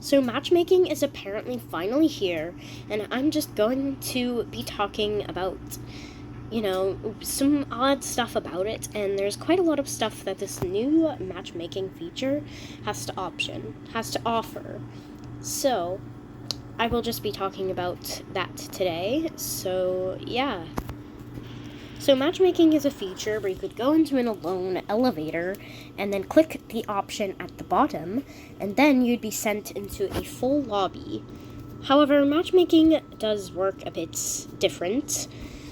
So matchmaking is apparently finally here, and I'm just going to be talking about, some odd stuff about it, and there's quite a lot of stuff that this new matchmaking feature has to offer. So, I will just be talking about that today, so yeah. So matchmaking is a feature where you could go into an alone elevator and then click the option at the bottom, and then you'd be sent into a full lobby. However, matchmaking does work a bit different.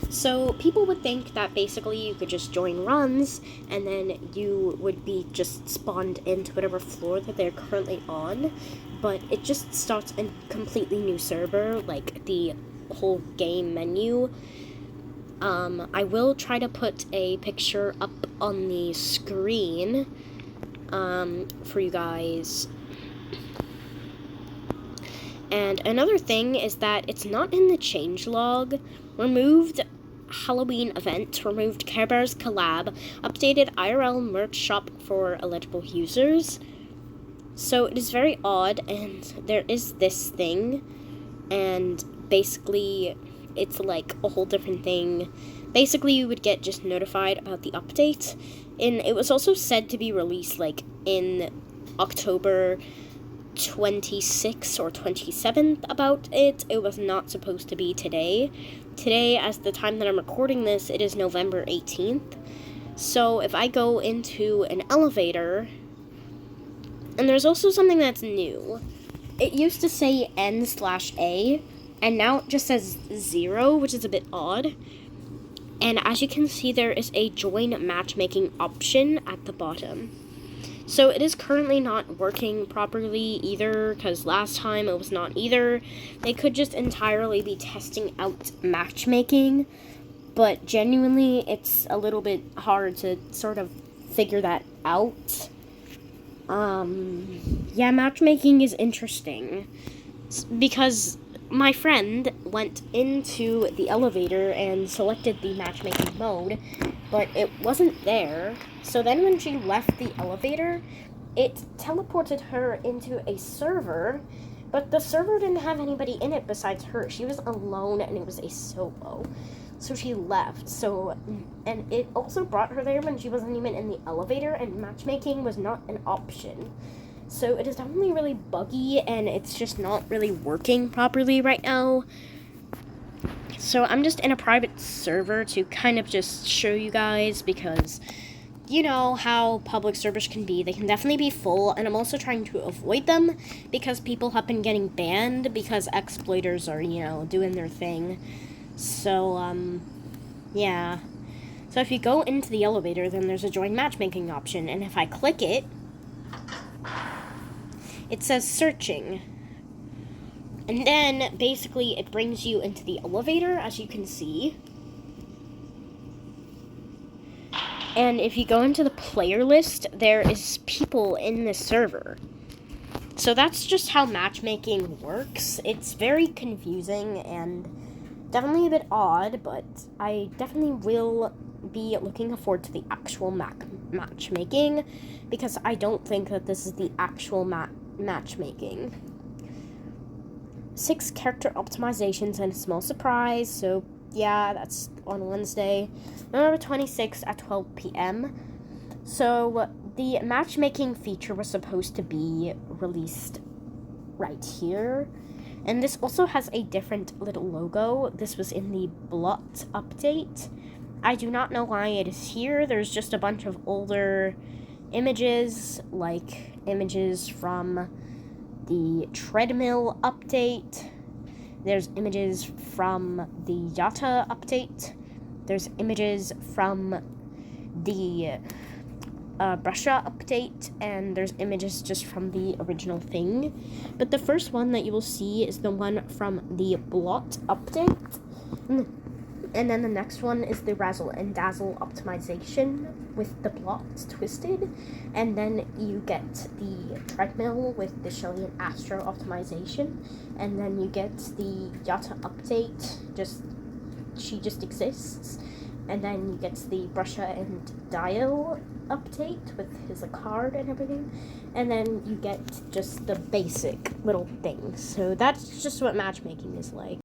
So people would think that basically you could just join runs and then you would be just spawned into whatever floor that they're currently on, but it just starts a completely new server, like the whole game menu. I will try to put a picture up on the screen for you guys. And another thing is that it's not in the changelog. Removed Halloween event, removed Care Bears collab, updated IRL merch shop for eligible users. So it is very odd, and there is this thing, and basically it's like a whole different thing. Basically, you would get just notified about the update, and it was also said to be released like in October 26th or 27th about it. It was not supposed to be today. Today, as the time that I'm recording this, it is November 18th. So if I go into an elevator, and there's also something that's new. It used to say N/A, and now it just says 0, which is a bit odd. And as you can see, there is a join matchmaking option at the bottom. So it is currently not working properly either, because last time it was not either. They could just entirely be testing out matchmaking, but genuinely it's a little bit hard to sort of figure that out. Matchmaking is interesting, because my friend went into the elevator and selected the matchmaking mode, but it wasn't there. So then when she left the elevator, it teleported her into a server, but the server didn't have anybody in it besides her. She was alone, and it was a solo. So she left. And it also brought her there when she wasn't even in the elevator, and matchmaking was not an option. So it is definitely really buggy, and it's just not really working properly right now. So I'm just in a private server to kind of just show you guys, because you know how public servers can be. They can definitely be full, and I'm also trying to avoid them because people have been getting banned because exploiters are, doing their thing. So, yeah. So if you go into the elevator, then there's a join matchmaking option, and if I click it, it says searching. And then, basically, it brings you into the elevator, as you can see. And if you go into the player list, there is people in the server. So that's just how matchmaking works. It's very confusing and definitely a bit odd, but I definitely will be looking forward to the actual matchmaking, because I don't think that this is the actual matchmaking. 6 character optimizations and a small surprise. So yeah, that's on Wednesday, November 26th at 12 p.m. So the matchmaking feature was supposed to be released right here. And this also has a different little logo. This was in the blot update. I do not know why it is here. There's just a bunch of older images, like images from the treadmill update. There's images from the Yatta update. There's images from the Brusha update, and there's images just from the original thing. But the first one that you will see is the one from the blot update. And then the next one is the Razzle and Dazzle optimization with the blot twisted. And then you get the treadmill with the Shelly and Astro optimization. And then you get the Yatta update, she just exists. and then you get the Brusha and Dio update with his card and everything, and then you get just the basic little things. So that's just what matchmaking is like.